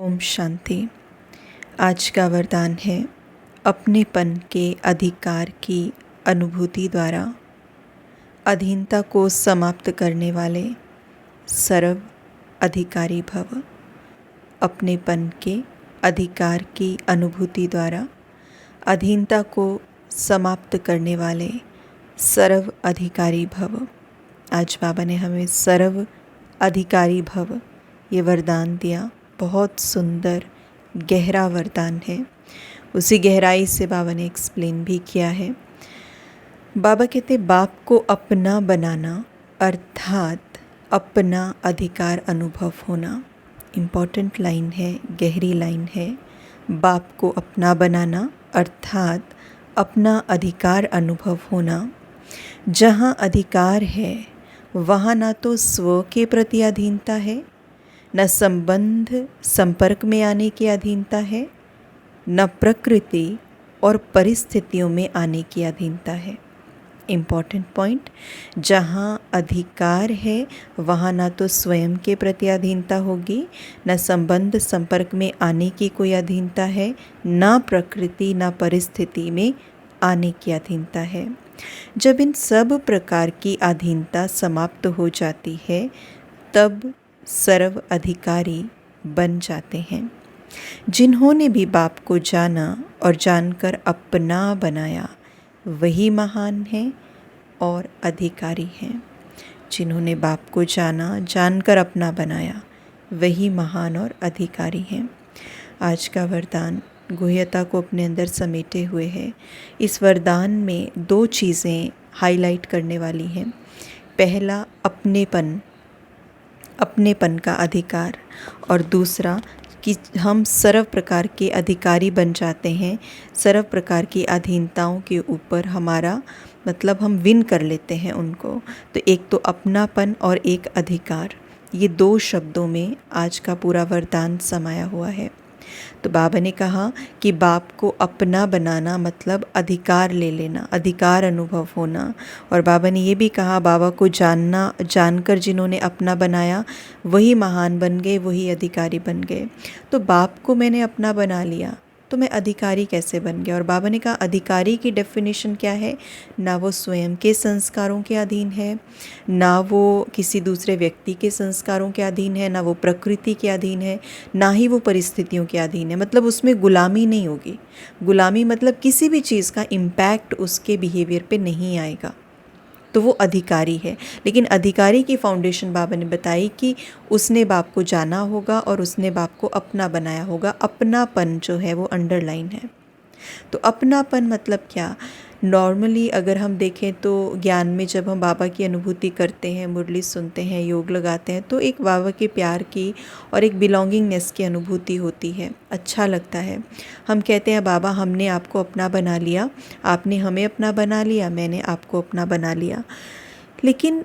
ओम शांति। आज का वरदान है अपनेपन के अधिकार की अनुभूति द्वारा अधीनता को समाप्त करने वाले सर्व अधिकारी भव। अपनेपन के अधिकार की अनुभूति द्वारा अधीनता को समाप्त करने वाले सर्व अधिकारी भव। आज बाबा ने हमें सर्व अधिकारी भव ये वरदान दिया। बहुत सुंदर गहरा वरदान है। उसी गहराई से बाबा ने एक्सप्लेन भी किया है। बाबा कहते बाप को अपना बनाना अर्थात अपना अधिकार अनुभव होना। इम्पॉर्टेंट लाइन है, गहरी लाइन है। बाप को अपना बनाना अर्थात अपना अधिकार अनुभव होना। जहाँ अधिकार है वहाँ ना तो स्व के प्रति अधीनता है, न संबंध संपर्क में आने की अधीनता है, न प्रकृति और परिस्थितियों में आने की अधीनता है। इम्पॉर्टेंट पॉइंट, जहाँ अधिकार है वहाँ ना तो स्वयं के प्रति अधीनता होगी, न संबंध संपर्क में आने की कोई अधीनता है, न प्रकृति न परिस्थिति में आने की अधीनता है। जब इन सब प्रकार की अधीनता समाप्त हो जाती है तब सर्व अधिकारी बन जाते हैं। जिन्होंने भी बाप को जाना और जानकर अपना बनाया वही महान हैं और अधिकारी हैं। जिन्होंने बाप को जाना, जानकर अपना बनाया वही महान और अधिकारी हैं। आज का वरदान गुह्यता को अपने अंदर समेटे हुए है। इस वरदान में दो चीज़ें हाईलाइट करने वाली हैं। पहला अपनेपन का अधिकार, और दूसरा कि हम सर्व प्रकार के अधिकारी बन जाते हैं। सर्व प्रकार की अधीनताओं के ऊपर हमारा मतलब हम विन कर लेते हैं उनको। तो एक तो अपनापन और एक अधिकार, ये दो शब्दों में आज का पूरा वरदान समाया हुआ है। तो बाबा ने कहा कि बाप को अपना बनाना मतलब अधिकार ले लेना, अधिकार अनुभव होना। और बाबा ने ये भी कहा बाबा को जानकर जिन्होंने अपना बनाया वही महान बन गए, वही अधिकारी बन गए। तो बाप को मैंने अपना बना लिया तो मैं अधिकारी कैसे बन गया। और बाबा ने कहा अधिकारी की डेफिनेशन क्या है, ना वो स्वयं के संस्कारों के अधीन है, ना वो किसी दूसरे व्यक्ति के संस्कारों के अधीन है, ना वो प्रकृति के अधीन है, ना ही वो परिस्थितियों के अधीन है। मतलब उसमें गुलामी नहीं होगी। गुलामी मतलब किसी भी चीज़ का इम्पैक्ट उसके बिहेवियर पे नहीं आएगा, तो वो अधिकारी है। लेकिन अधिकारी की फाउंडेशन बाबा ने बताई कि उसने बाप को जाना होगा और उसने बाप को अपना बनाया होगा। अपनापन जो है वो अंडरलाइन है। तो अपनापन मतलब क्या, नॉर्मली अगर हम देखें तो ज्ञान में जब हम बाबा की अनुभूति करते हैं, मुरली सुनते हैं, योग लगाते हैं, तो एक बाबा के प्यार की और एक बिलोंगिंगनेस की अनुभूति होती है। अच्छा लगता है। हम कहते हैं बाबा हमने आपको अपना बना लिया, आपने हमें अपना बना लिया, मैंने आपको अपना बना लिया। लेकिन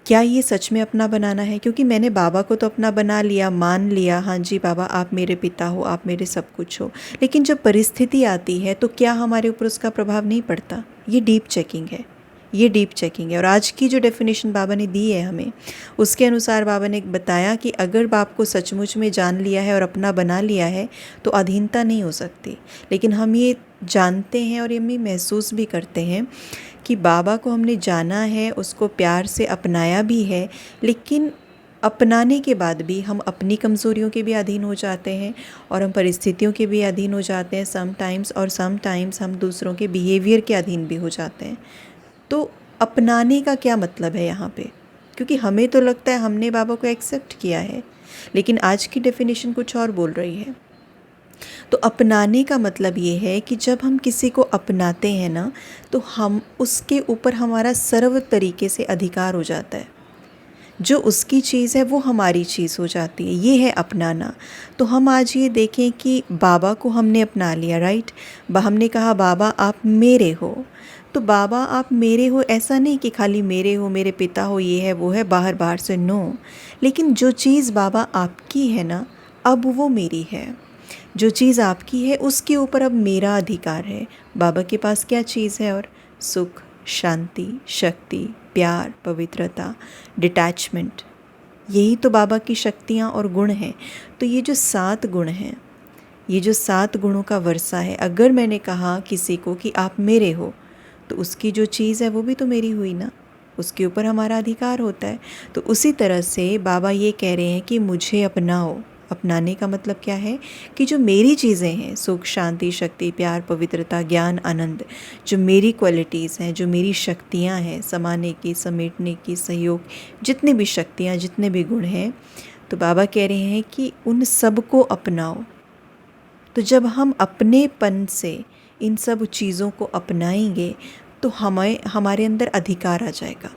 क्या ये सच में अपना बनाना है? क्योंकि मैंने बाबा को तो अपना बना लिया, मान लिया, हाँ जी बाबा आप मेरे पिता हो, आप मेरे सब कुछ हो। लेकिन जब परिस्थिति आती है तो क्या हमारे ऊपर उसका प्रभाव नहीं पड़ता? ये डीप चेकिंग है, ये डीप चेकिंग है। और आज की जो डेफिनेशन बाबा ने दी है हमें, उसके अनुसार बाबा ने बताया कि अगर बाप को सचमुच में जान लिया है और अपना बना लिया है तो अधीनता नहीं हो सकती। लेकिन हम ये जानते हैं और ये महसूस भी करते हैं कि बाबा को हमने जाना है, उसको प्यार से अपनाया भी है, लेकिन अपनाने के बाद भी हम अपनी कमज़ोरियों के भी अधीन हो जाते हैं और हम परिस्थितियों के भी अधीन हो जाते हैं समटाइम्स, और समटाइम्स हम दूसरों के बिहेवियर के अधीन भी हो जाते हैं। तो अपनाने का क्या मतलब है यहाँ पे? क्योंकि हमें तो लगता है हमने बाबा को एक्सेप्ट किया है, लेकिन आज की डेफिनेशन कुछ और बोल रही है। तो अपनाने का मतलब ये है कि जब हम किसी को अपनाते हैं ना, तो हम उसके ऊपर हमारा सर्व तरीके से अधिकार हो जाता है। जो उसकी चीज़ है वो हमारी चीज़ हो जाती है। ये है अपनाना। तो हम आज ये देखें कि बाबा को हमने अपना लिया, राइट। हमने कहा बाबा आप मेरे हो, तो बाबा आप मेरे हो ऐसा नहीं कि खाली मेरे हो, मेरे पिता हो, ये है वो है, बाहर बाहर से, नो। लेकिन जो चीज़ बाबा आपकी है ना, अब वो मेरी है। जो चीज़ आपकी है उसके ऊपर अब मेरा अधिकार है। बाबा के पास क्या चीज़ है? और सुख, शांति, शक्ति, प्यार, पवित्रता, डिटैचमेंट, यही तो बाबा की शक्तियाँ और गुण हैं। तो ये जो 7 गुण हैं, ये जो 7 गुणों का वर्षा है, अगर मैंने कहा किसी को कि आप मेरे हो, तो उसकी जो चीज़ है वो भी तो मेरी हुई ना, उसके ऊपर हमारा अधिकार होता है। तो उसी तरह से बाबा ये कह रहे हैं कि मुझे अपनाओ। अपनाने का मतलब क्या है कि जो मेरी चीज़ें हैं, सुख, शांति, शक्ति, प्यार, पवित्रता, ज्ञान, आनंद, जो मेरी क्वालिटीज़ हैं, जो मेरी शक्तियाँ हैं, समाने की, समेटने की, सहयोग, जितनी भी शक्तियाँ, जितने भी गुण हैं, तो बाबा कह रहे हैं कि उन सब को अपनाओ। तो जब हम अपनेपन से इन सब चीज़ों को अपनाएंगे तो हमारे अंदर अधिकार आ जाएगा,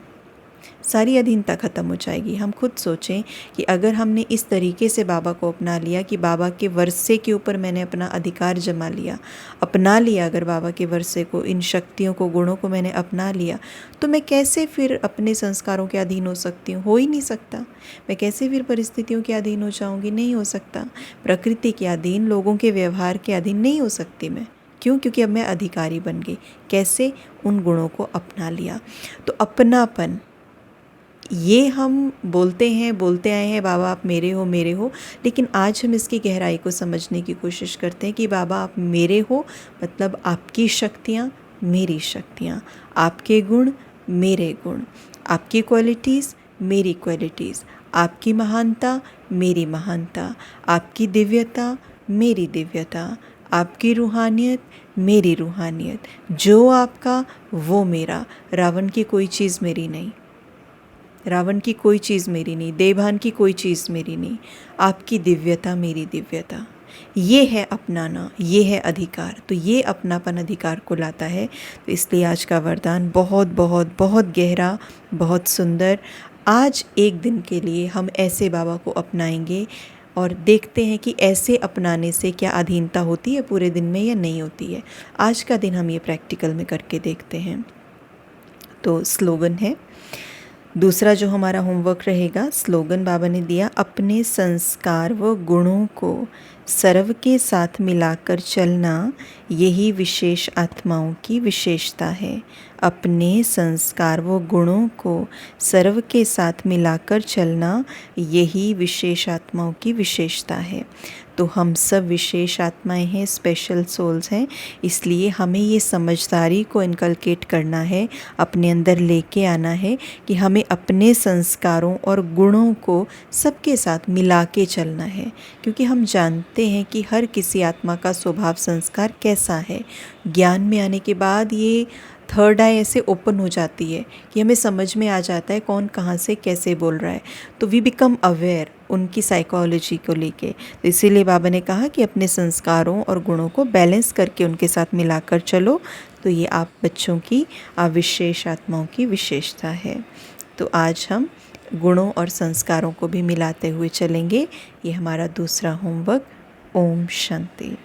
सारी अधीनता ख़त्म हो जाएगी। हम खुद सोचें कि अगर हमने इस तरीके से बाबा को अपना लिया कि बाबा के वर्षे के ऊपर मैंने अपना अधिकार जमा लिया, अपना लिया, अगर बाबा के वर्षे को, इन शक्तियों को, गुणों को मैंने अपना लिया, तो मैं कैसे फिर अपने संस्कारों के अधीन हो सकती हूँ? हो ही नहीं सकता। मैं कैसे फिर परिस्थितियों के अधीन हो जाऊँगी? नहीं हो सकता। प्रकृति के अधीन, लोगों के व्यवहार के अधीन नहीं हो सकती मैं। क्यों? क्योंकि अब मैं अधिकारी बन गई। कैसे? उन गुणों को अपना लिया। तो अपनापन, ये हम बोलते आए हैं बाबा आप मेरे हो, मेरे हो, लेकिन आज हम इसकी गहराई को समझने की कोशिश करते हैं कि बाबा आप मेरे हो मतलब आपकी शक्तियाँ मेरी शक्तियाँ, आपके गुण मेरे गुण, आपकी क्वालिटीज़ मेरी क्वालिटीज़, आपकी महानता मेरी महानता, आपकी दिव्यता मेरी दिव्यता, आपकी रूहानियत मेरी रूहानियत, जो आपका वो मेरा। रावण की कोई चीज़ मेरी नहीं, रावण की कोई चीज़ मेरी नहीं, देवभान की कोई चीज़ मेरी नहीं, आपकी दिव्यता मेरी दिव्यता। ये है अपनाना, ये है अधिकार। तो ये अपनापन अधिकार को लाता है। तो इसलिए आज का वरदान बहुत बहुत बहुत गहरा, बहुत सुंदर। आज एक दिन के लिए हम ऐसे बाबा को अपनाएंगे और देखते हैं कि ऐसे अपनाने से क्या अधीनता होती है पूरे दिन में या नहीं होती है। आज का दिन हम ये प्रैक्टिकल में करके देखते हैं। तो स्लोगन है, दूसरा जो हमारा होमवर्क रहेगा, स्लोगन बाबा ने दिया, अपने संस्कार व गुणों को सर्व के साथ मिलाकर चलना यही विशेष आत्माओं की विशेषता है। अपने संस्कार व गुणों को सर्व के साथ मिलाकर चलना यही विशेष आत्माओं की विशेषता है। तो हम सब विशेष आत्माएं हैं, स्पेशल सोल्स हैं, इसलिए हमें ये समझदारी को इनकलकेट करना है, अपने अंदर लेके आना है कि हमें अपने संस्कारों और गुणों को सबके साथ मिला के चलना है। क्योंकि हम जानते हैं कि हर किसी आत्मा का स्वभाव संस्कार कैसा है। ज्ञान में आने के बाद ये थर्ड आई ऐसे ओपन हो जाती है कि हमें समझ में आ जाता है कौन कहाँ से कैसे बोल रहा है। तो वी बिकम अवेयर उनकी साइकोलॉजी को लेके। तो इसीलिए बाबा ने कहा कि अपने संस्कारों और गुणों को बैलेंस करके उनके साथ मिलाकर चलो। तो ये आप बच्चों की, आप विशेष आत्माओं की विशेषता है। तो आज हम गुणों और संस्कारों को भी मिलाते हुए चलेंगे। ये हमारा दूसरा होमवर्क। ओम शांति।